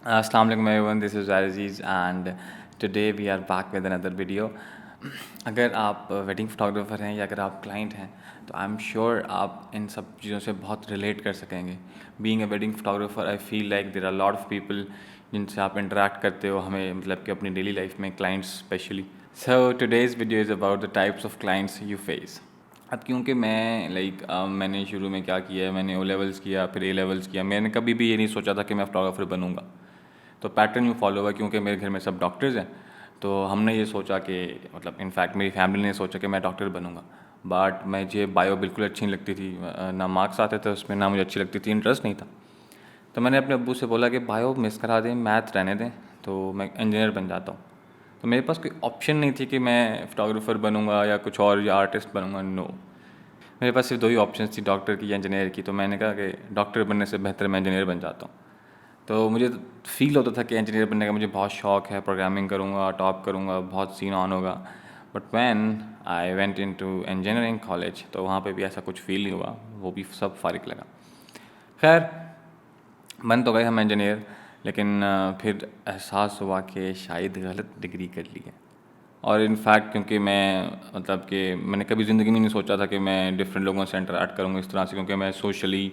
Assalamu alaikum everyone, this is Aziz and today we are back with another video. अगर आप wedding photographer हैं या अगर आप क्लाइंट हैं तो आई एम श्योर आप इन सब चीज़ों से बहुत रिलेट कर सकेंगे. Being a wedding photographer I feel like there are lot of people जिनसे आप इंटरेक्ट करते हो हमें मतलब कि अपनी डेली लाइफ में clients specially. So today's video is about the types of clients you face. अब क्योंकि मैं मैंने शुरू में क्या किया है, मैंने ओ लेवल्स किया फिर ए लेवल्स किया. मैंने कभी भी ये नहीं सोचा था कि मैं फोटोग्राफर बनूंगा. तो पैटर्न यूँ फॉलो हुआ क्योंकि मेरे घर में सब डॉक्टर्स हैं. तो हमने ये सोचा कि मतलब इनफैक्ट मेरी फैमिली ने सोचा कि मैं डॉक्टर बनूंगा. बट मुझे बायो बिल्कुल अच्छी नहीं लगती थी. ना मार्क्स आते थे उसमें, ना मुझे अच्छी लगती थी, इंटरेस्ट नहीं था. तो मैंने अपने अब्बू से बोला कि बायो मिस करा दें, मैथ रहने दें, तो मैं इंजीनियर बन जाता हूँ. तो मेरे पास कोई ऑप्शन नहीं थी कि मैं फ़ोटोग्राफ़र बनूंगा या कुछ और या आर्टिस्ट बनूंगा. नो, मेरे पास सिर्फ दो ही ऑप्शन थी, डॉक्टर की या इंजीनियर की. तो मैंने कहा कि डॉक्टर बनने से बेहतर मैं इंजीनियर बन जाता हूँ. तो मुझे फ़ील होता था कि इंजीनियर बनने का मुझे बहुत शौक़ है, प्रोग्रामिंग करूँगा, टॉप करूँगा, बहुत सीन ऑन होगा. But when I went into engineering college तो वहाँ पे भी ऐसा कुछ फ़ील नहीं हुआ, वो भी सब फ़ारिग लगा. खैर, बन तो गए हम इंजीनियर, लेकिन फिर एहसास हुआ कि शायद गलत डिग्री कर ली है. और इनफैक्ट क्योंकि मैं मतलब कि मैंने कभी ज़िंदगी में नहीं सोचा था कि मैं डिफरेंट लोगों से इंटरेक्ट करूँगा इस तरह से, क्योंकि मैं सोशली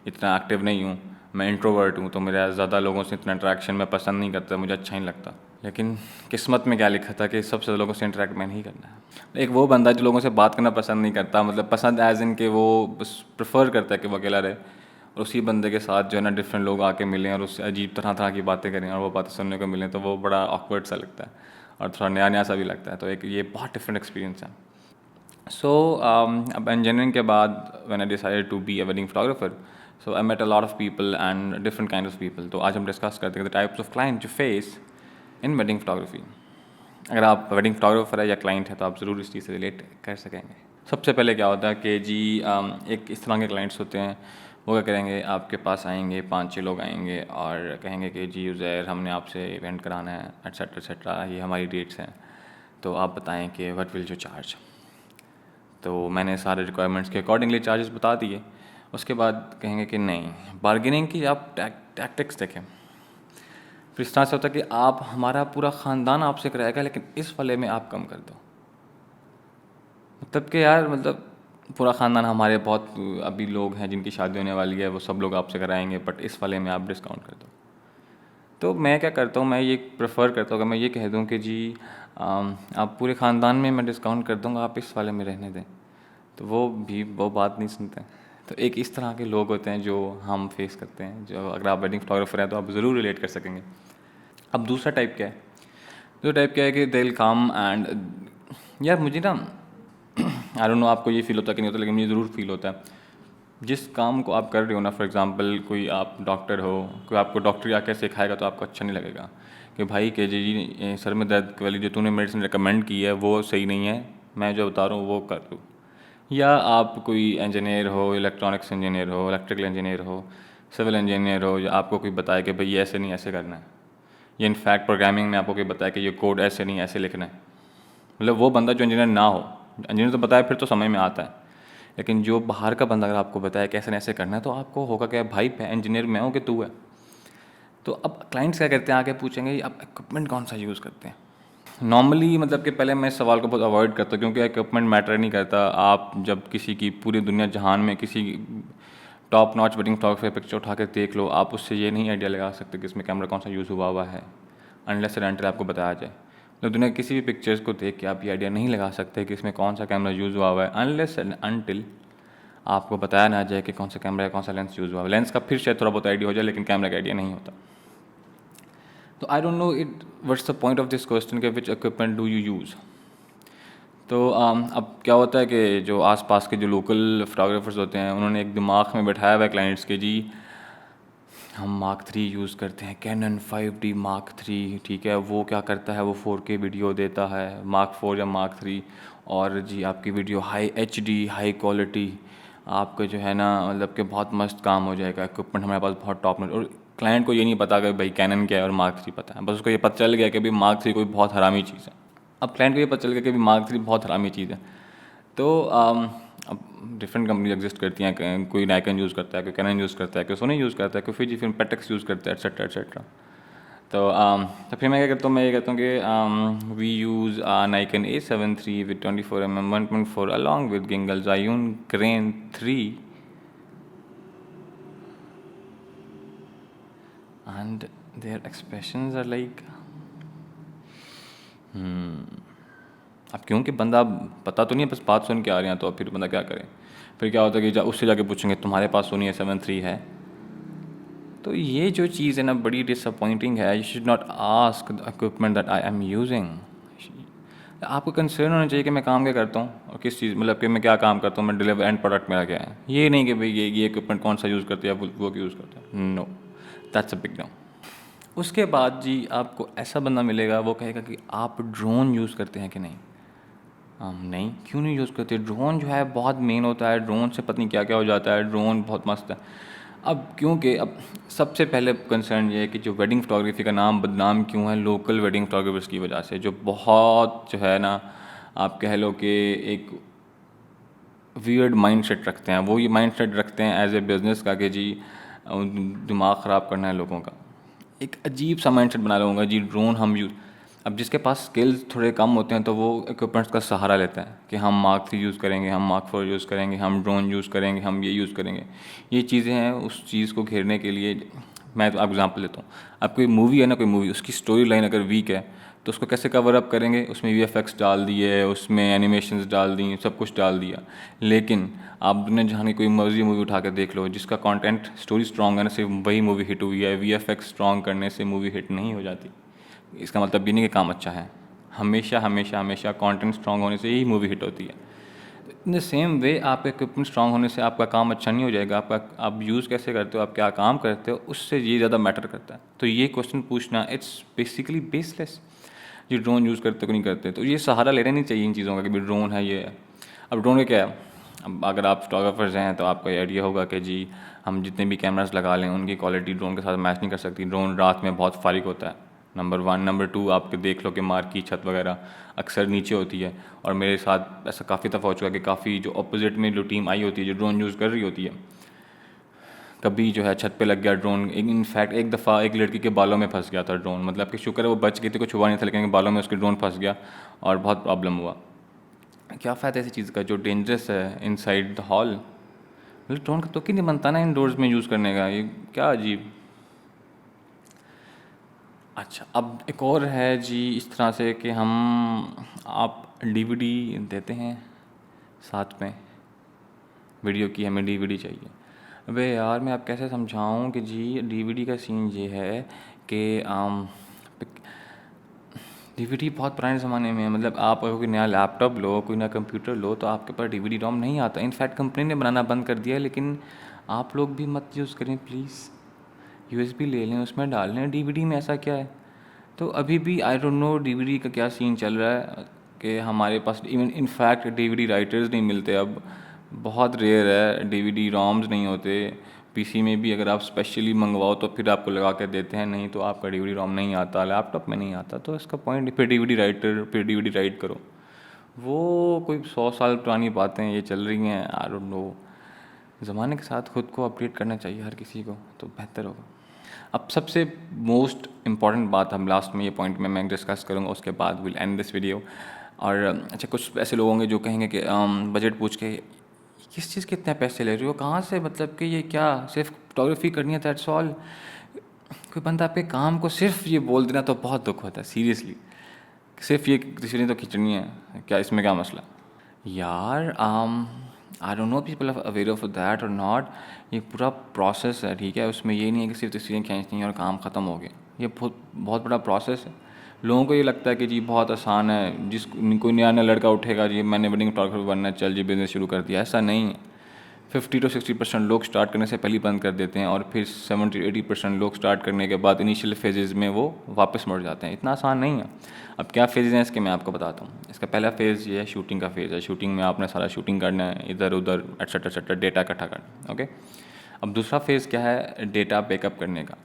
इतना एक्टिव नहीं हूँ. मैं इंट्रोवर्ट हूँ, तो मेरा ज़्यादा लोगों से इतना इंटरेक्शन मैं पसंद नहीं करता, मुझे अच्छा नहीं लगता. लेकिन किस्मत में क्या लिखा था कि सबसे ज़्यादा लोगों से इंटरेक्ट मैं नहीं करना है. एक वो बंदा जो लोगों से बात करना पसंद नहीं करता, मतलब पसंद एज इन के वो बस प्रेफर करता है कि वो अकेला रहे. और उसी बंदे के साथ जो है ना डिफरेंट लोग आके मिलें और उससे अजीब तरह तरह की बातें करें और वो बातें सुनने को मिलें, तो वो बड़ा ऑकवर्ड सा लगता है और थोड़ा नया नया सा भी लगता है. तो एक ये बहुत डिफरेंट एक्सपीरियंस है. सो अब इंजीनियरिंग के बाद when I decided to be a wedding photographer, so I met a lot of people and different kind of people. तो आज हम डिस्कस करते हैं the types of client you face in wedding photography. अगर आप wedding photographer है या client है तो आप ज़रूर इस चीज़ से रिलेट कर सकेंगे. सबसे पहले क्या होता है कि जी एक इस तरह के क्लाइंट्स होते हैं, वो क्या करेंगे, आपके पास आएंगे, 5-6 लोग आएंगे और कहेंगे कि जी यूज़र हमने आपसे इवेंट कराना है एट्सेट्रा एट्सेट्रा, ये हमारी डेट्स हैं, तो आप बताएं कि व्हाट विल यू चार्ज. तो मैंने सारे रिक्वायरमेंट्स के अकॉर्डिंगली चार्जेस बता दिए. उसके बाद कहेंगे कि नहीं, बार्गेनिंग की आप टैक्टिक्स देखें. फिर इस तरह से होता है कि आप हमारा पूरा ख़ानदान आपसे कराएगा लेकिन इस वाले में आप कम कर दो. मतलब कि यार मतलब पूरा ख़ानदान हमारे बहुत अभी लोग हैं जिनकी शादी होने वाली है, वो सब लोग आपसे कराएंगे, बट इस वाले में आप डिस्काउंट कर दो. तो मैं क्या करता हूँ, मैं ये प्रेफर करता हूँ कि मैं ये कह दूँ कि जी आप पूरे ख़ानदान में मैं डिस्काउंट कर दूँगा, आप इस वाले में रहने दें. तो वो बात नहीं सुनते. तो एक इस तरह के लोग होते हैं जो हम फेस करते हैं, जो अगर आप वेडिंग फोटोग्राफर हैं तो आप ज़रूर रिलेट कर सकेंगे. अब दूसरा टाइप क्या है, दूसरा टाइप क्या है कि दे विल कम एंड यार मुझे ना आई डोंट नो आपको ये फील होता है कि नहीं होता, लेकिन मुझे ज़रूर फील होता है. जिस काम को आप कर रहे हो ना, फॉर एग्जांपल कोई आप डॉक्टर हो, कोई आपको डॉक्टरी आके सिखाएगा तो आपको अच्छा नहीं लगेगा कि भाई के जी सर में दर्द वाली जो तूने मेडिसिन रिकमेंड की है वो सही नहीं है, मैं जो बता रहा हूँ वो कर दूँ. या आप कोई इंजीनियर हो, इलेक्ट्रॉनिक्स इंजीनियर हो, इलेक्ट्रिकल इंजीनियर हो, सिविल इंजीनियर हो, या आपको कोई बताए कि भाई ये ऐसे नहीं ऐसे करना है, या इनफैक्ट प्रोग्रामिंग में आपको कोई बताया कि ये कोड ऐसे नहीं ऐसे लिखना है. मतलब वो बंदा जो इंजीनियर ना हो, इंजीनियर तो बताए फिर तो समझ में आता है, लेकिन जो बाहर का बंदा अगर आपको बताए कैसे ऐसे करना है तो आपको होगा क्या, भाई इंजीनियर मैं हूँ कि तू है. तो अब क्लाइंट्स क्या करते हैं, आके पूछेंगे आप इक्विपमेंट कौन सा यूज़ करते हैं. नॉर्मली मतलब कि पहले मैं इस सवाल को बहुत अवॉइड करता हूँ क्योंकि इक्विपमेंट मैटर नहीं करता. आप जब किसी की पूरी दुनिया जहान में किसी top notch wedding photography picture उठा कर देख लो, आप उससे ये नहीं आइडिया लगा सकते कि इसमें कैमरा कौन सा यूज़ हुआ है अनलेस एंड अनटिल आपको बताया जाए. तो दुनिया किसी भी पिक्चर्स को देख के आप ये आइडिया नहीं लगा सकते कि इसमें कौन सा कैमरा यूज़ हुआ है अनलेस एंड अनटिल आपको बताया ना जाए कि कौन सा कैमरा है, कौन सा लेंस यूज़ हुआ है. लेंस का फिर शायद थोड़ा बहुत आइडिया हो जाए, लेकिन कैमरा का आइडिया नहीं होता. तो आई don't no it what's the point of this question के विच इक्विपमेंट डू यू यूज़. तो अब क्या होता है कि जो आसपास के जो लोकल फोटोग्राफर्स होते हैं उन्होंने एक दिमाग में बैठाया हुआ है क्लाइंट्स के, जी हम मार्क 3 यूज़ करते हैं, कैनन 5D मार्क 3, ठीक है, वो क्या करता है, वो 4K वीडियो देता है, मार्क 4 या मार्क 3, और जी आपकी video high HD high quality, आपका जो है ना मतलब कि बहुत मस्त काम हो जाएगा, इक्विपमेंट हमारे पास बहुत टॉप नॉच. और क्लाइंट को ये नहीं पता कि भाई कैनन क्या है और मार्क 3 पता है, बस उसको ये पता चल गया कि भाई मार्क 3 कोई बहुत हरामी चीज़ है. अब क्लाइंट को ये पता चल गया कि भाई मार्क 3 बहुत हरामी चीज़ है. तो अब डिफरेंट कंपनी एग्जिस्ट करती हैं, कोई नाइकन यूज़ करता है, कोई कैनन यूज़ करता है, कोई सोनी यूज़ करता है, कोई फिजी फिल्म पेटेक्स यूज़ करता है, एट्सेट्रा एट्सेट्रा. तो फिर मैं क्या करता हूँ, मैं ये कहता हूँ कि we use Nikon A73 with 24mm 1.4 along with Gingal Zhiyun Crane 3 and their expressions are like अब क्योंकि बंदा पता तो नहीं है, बस बात सुन के आ रहे हैं, तो अब फिर बंदा क्या करे। फिर क्या होता है कि उससे जाके पूछेंगे तुम्हारे पास सोनी A73 है। तो ये जो चीज़ है ना बड़ी डिसअपॉइंटिंग है। You should not ask the equipment that I am using. आपको कंसर्न होना चाहिए कि मैं काम क्या करता हूँ और किस चीज़, मतलब कि मैं क्या काम करता हूँ, मैं डिलीवर एंड प्रोडक्ट मेरा क्या है। ये नहीं कि भाई ये इक्विपमेंट कौन सा यूज़ करते हैं, वो यूज़ करते हैं। No, that's a big no. उसके बाद जी आपको ऐसा बंदा मिलेगा, वो कहेगा कि आप ड्रोन यूज़ करते हैं कि नहीं। नहीं, क्यों नहीं यूज़ करते। ड्रोन जो है बहुत मेन होता है, ड्रोन से पता नहीं क्या क्या हो जाता है, ड्रोन बहुत मस्त है। अब क्योंकि अब सबसे पहले कंसर्न ये है कि जो वेडिंग फोटोग्राफी का नाम बदनाम क्यों है लोकल वेडिंग फोटोग्राफर्स की वजह से, जो बहुत जो है ना आप कह लो कि एक वियर्ड माइंडसेट रखते हैं। वो ये माइंडसेट रखते हैं एज ए बिज़नेस का कि जी दिमाग ख़राब करना है लोगों का। एक अजीब सा माइंडसेट बना लूँगा जी ड्रोन हम यूज़। अब जिसके पास स्किल्स थोड़े कम होते हैं तो वो इक्विपमेंट्स का सहारा लेता है कि हम Mark 3 यूज़ करेंगे, हम Mark 4 यूज़ करेंगे, हम ड्रोन यूज़ करेंगे, हम ये यूज़ करेंगे। ये चीज़ें हैं उस चीज़ को घेरने के लिए। मैं तो एग्जांपल लेता हूँ, अब कोई मूवी है ना, कोई मूवी उसकी स्टोरी लाइन अगर वीक है तो उसको कैसे कवर अप करेंगे। उसमें VFX डाल दिए, उसमें एनिमेशंस डाल दी, सब कुछ डाल दिया। लेकिन आपने जहाँ की कोई मर्जी मूवी उठा कर देख लो, जिसका कंटेंट स्टोरी स्ट्रॉन्ग है ना, सिर्फ वही मूवी हिट हुई है। VFX स्ट्रॉन्ग करने से मूवी हिट नहीं हो जाती। इसका मतलब ये नहीं कि काम अच्छा है। हमेशा हमेशा हमेशा कंटेंट स्ट्रॉन्ग होने से ही मूवी हिट होती है। इन द सेम वे आपका इक्विपमेंट स्ट्रॉन्ग होने से आपका काम अच्छा नहीं हो जाएगा। आपका आप यूज़ कैसे करते हो, आप क्या काम करते हो, उससे ये ज़्यादा मैटर करता है। तो ये क्वेश्चन पूछना इट्स बेसिकली बेसलेस। ये ड्रोन यूज़ करते हो नहीं करते, तो ये सहारा लेना नहीं चाहिए इन चीज़ों का कि भाई ड्रोन है ये है। अब ड्रोन का क्या है, अब अगर आप फोटोग्राफर्स हैं तो आपको आइडिया होगा कि जी हम जितने भी कैमरास लगा लें उनकी क्वालिटी ड्रोन के साथ मैच नहीं कर सकती। ड्रोन रात में बहुत फारिग होता है, नंबर 1। नंबर 2, आप देख लो कि मार्ग की छत वगैरह अक्सर नीचे होती है। और मेरे साथ ऐसा काफ़ी दफ़ा हो चुका है कि काफ़ी जो अपोजिट में जो टीम आई होती है जो ड्रोन यूज़ कर रही होती है, कभी जो है छत पे लग गया ड्रोन। इनफैक्ट एक दफ़ा एक लड़की के बालों में फंस गया था ड्रोन, मतलब कि शुक्र है वो बच गई थी, कुछ हुआ नहीं था, लेकिन बालों में उसके ड्रोन फंस गया और बहुत प्रॉब्लम हुआ। क्या फ़ायदा ऐसी चीज़ का जो डेंजरस है इनसाइड द हॉल। मतलब ड्रोन का तो क्यों नहीं बनता ना इंडोर्स में यूज़ करने का, ये क्या अजीब। अच्छा, अब एक और है जी इस तरह से कि हम आप DVD देते हैं साथ में वीडियो की, हमें DVD चाहिए। अबे यार मैं आप कैसे समझाऊं कि जी DVD का सीन ये है कि DVD बहुत पुराने ज़माने में है। मतलब आप अगर कोई नया लैपटॉप लो, कोई नया कंप्यूटर लो, तो आपके पास DVD ROM नहीं आता। इनफैक्ट कंपनी ने बनाना बंद कर दिया है, लेकिन आप लोग भी मत यूज़ करें प्लीज़। USB ले लें, उसमें डाल लें। DVD में ऐसा क्या है। तो अभी भी आई डोंट नो DVD का क्या सीन चल रहा है कि हमारे पास इवन इनफैक्ट DVD राइटर्स नहीं मिलते अब। बहुत रेयर है, DVD ROMs नहीं होते। PC में भी अगर आप स्पेशली मंगवाओ तो फिर आपको लगा के देते हैं, नहीं तो आपका DVD ROM नहीं आता, लैपटॉप में नहीं आता। तो इसका पॉइंट फिर DVD राइटर, फिर DVD राइट करो। वो कोई 100 साल पुरानी बातें ये चल रही हैं। आई डोंट नो, ज़माने के साथ खुद को अपडेट करना चाहिए हर किसी को, तो बेहतर होगा। अब सबसे मोस्ट इम्पॉर्टेंट बात हम लास्ट में ये पॉइंट में मैं डिस्कस करूँगा, उसके बाद विल एंड दिस वीडियो। और अच्छा, कुछ ऐसे लोग होंगे जो कहेंगे कि बजट पूछ के किस चीज़ के इतने पैसे ले रहे हो, कहाँ से, मतलब कि ये क्या सिर्फ फोटोग्राफी करनी है, दैट्स ऑल। कोई बंदा आपके काम को सिर्फ ये बोल देना तो बहुत दुख होता है सीरियसली। सिर्फ ये तस्वीरें तो खींचनी है, क्या इसमें क्या मसला यार। I don't know people are aware of that और नॉट। ये पूरा प्रोसेस है, ठीक है। उसमें ये नहीं है कि सिर्फ तस्वीरें खींचनी है और काम ख़त्म हो गया। ये बहुत बहुत बड़ा प्रोसेस है। लोगों को ये लगता है कि जी बहुत आसान है, कोई नया नया लड़का उठेगा जी मैंने वेडिंग फोटोग्राफर बनना है, चल जी बिज़नेस शुरू कर दिया। ऐसा नहीं है। 50 to 60% लोग स्टार्ट करने से पहले ही बंद कर देते हैं, और फिर 70 to 80% लोग स्टार्ट करने के बाद इनिशियल फेजेज़ में वो वापस मुड़ जाते हैं। इतना आसान नहीं है। अब क्या फेजेज़ हैं इसके, मैं आपको बताता हूँ। इसका पहला फेज़ ये है, शूटिंग का फेज़ है। शूटिंग में आपने सारा शूटिंग करना है, इधर उधर एटसेट्रा एटसेट्रा, डेटा इकट्ठा करना, ओके। अब दूसरा फेज़ क्या है, डेटा बैकअप करने का।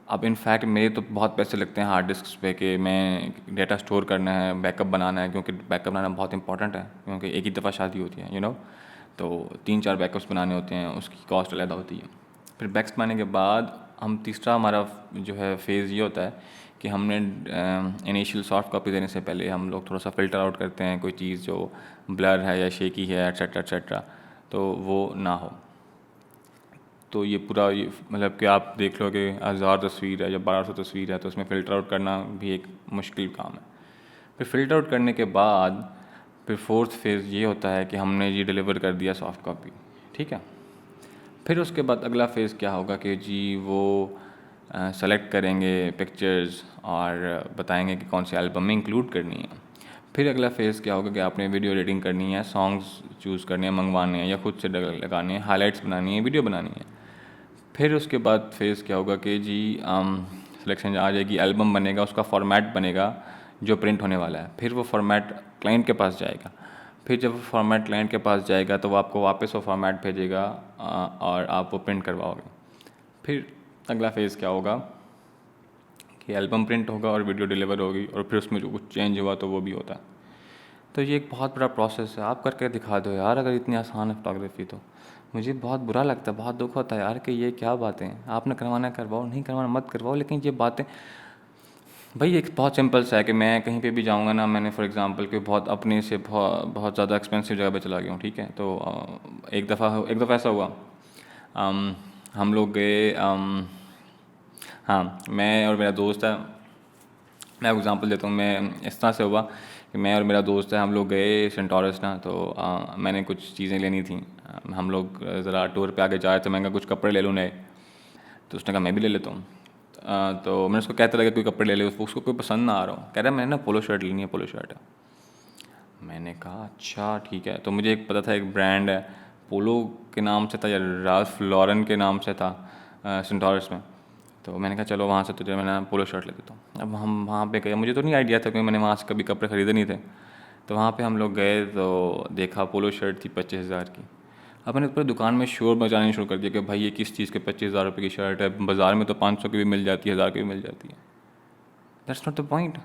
अब इनफैक्ट मेरे तो बहुत पैसे लगते हैं हार्ड डिस्क पे कि मैं डेटा स्टोर करना है, बैकअप बनाना है, क्योंकि बैकअप बनाना बहुत इंपॉर्टेंट है, क्योंकि एक ही दफ़ा शादी होती है, तो 3-4 बैकअप्स बनाने होते हैं, उसकी कॉस्ट अलग होती है। फिर बैकअप्स बनाने के बाद हम तीसरा हमारा जो है फेज़ ये होता है कि हमने इनिशियल सॉफ्ट कॉपी देने से पहले हम लोग थोड़ा सा फ़िल्टर आउट करते हैं कोई चीज़ जो ब्लर है या शेकी है एट्सेट्रा एट्सेट्रा, तो वो ना हो। तो ये पूरा ये मतलब कि आप देख लो कि 1000 तस्वीर है या 1200 तस्वीर है तो उसमें फ़िल्टर आउट करना भी एक मुश्किल काम है। फिर फ़िल्टर आउट करने के बाद फिर फोर्थ फेज़ ये होता है कि हमने ये डिलीवर कर दिया सॉफ्ट कॉपी, ठीक है। फिर उसके बाद अगला फ़ेज़ क्या होगा कि जी वो सेलेक्ट करेंगे पिक्चर्स और बताएंगे कि कौन सी एल्बम में इंक्लूड करनी है। फिर अगला फ़ेज़ क्या होगा कि आपने वीडियो एडिटिंग करनी है, सॉन्ग्स चूज़ करने हैं, मंगवाने हैं या खुद से लगाने हैं, हाइलाइट्स बनानी है, वीडियो बनानी है। फिर उसके बाद फेज़ क्या होगा कि जी सिलेक्शन आ जाएगी, एल्बम बनेगा, उसका फॉर्मेट बनेगा जो प्रिंट होने वाला है। फिर वो फॉर्मेट क्लाइंट के पास जाएगा। फिर जब वो फॉर्मेट क्लाइंट के पास जाएगा तो वो आपको वापस वो फॉर्मेट भेजेगा और आप वो प्रिंट करवाओगे। फिर अगला फेज़ क्या होगा कि एल्बम प्रिंट होगा और वीडियो डिलीवर होगी और फिर उसमें जो कुछ चेंज हुआ तो वो भी होता है। तो ये एक बहुत बड़ा प्रोसेस है। आप करके दिखा दो यार, अगर इतनी आसान है फोटोग्राफी तो। मुझे बहुत बुरा लगता है, बहुत दुख होता है यार कि ये क्या बातें हैं। आपने करवाना करवाओ, नहीं करवाना मत करवाओ, लेकिन ये बातें भाई एक बहुत सिंपल सा है कि मैं कहीं पे भी जाऊँगा ना, मैंने फॉर एग्जांपल कि बहुत अपने से बहुत ज़्यादा एक्सपेंसिव जगह पे चला गया हूँ, ठीक है। तो एक दफ़ा ऐसा हुआ, हम लोग गए, हाँ मैं और मेरा दोस्त है, मैं एग्जांपल देता हूँ। मैं इस तरह से हुआ कि मैं और मेरा दोस्त है, हम लोग गए सेंटोरस ना, तो मैंने कुछ चीज़ें लेनी थी। हम लोग ज़रा टूर पे आगे जा रहे थे, मैंने कहा कुछ कपड़े ले लूँ नए, तो उसने कहा मैं भी ले लेता हूँ। तो मैंने उसको कहता लगा कोई कपड़े ले ले, उसको कोई पसंद ना आ रहा हूँ, कह रहा है मैंने ना पोलो शर्ट लेनी है, पोलो शर्ट है। मैंने कहा अच्छा ठीक है। तो मुझे एक पता था एक ब्रांड है पोलो के नाम से था या राल्फ लॉरेन के नाम से था सेंटोरस में। तो मैंने कहा चलो वहाँ से तुझे मैं पोलो शर्ट ले देता हूँ। अब हम वहाँ पे गए, मुझे तो नहीं आइडिया था क्योंकि मैंने वहाँ से कभी कपड़े ख़रीदे नहीं थे। तो वहाँ पे हम लोग गए तो देखा पोलो शर्ट थी 25,000 की। अब मैंने पूरी दुकान में शोर मचाना शुरू कर दिया कि भाई ये किस चीज़ के 25,000 रुपये की शर्ट है, बाज़ार में तो 500 की भी मिल जाती है, 1000 की भी मिल जाती है। That's not the point.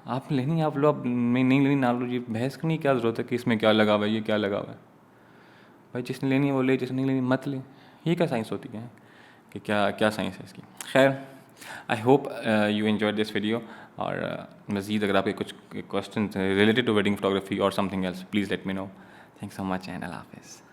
आप लेनी आप लो, आप नहीं लेनी ना लो, ये बहस करने की क्या ज़रूरत है कि इसमें क्या लगा हुआ है, ये क्या लगा हुआ है। भाई जिसने लेनी है वो ले, जिसने नहीं लेनी मत ले। ये क्या साइंस होती है कि क्या क्या साइंस है इसकी। खैर I hope you enjoyed this video. और मज़ीद अगर आपके कुछ question related to wedding photography और something else please let me know. Thanks so much and अल्लाह हाफ़िज़।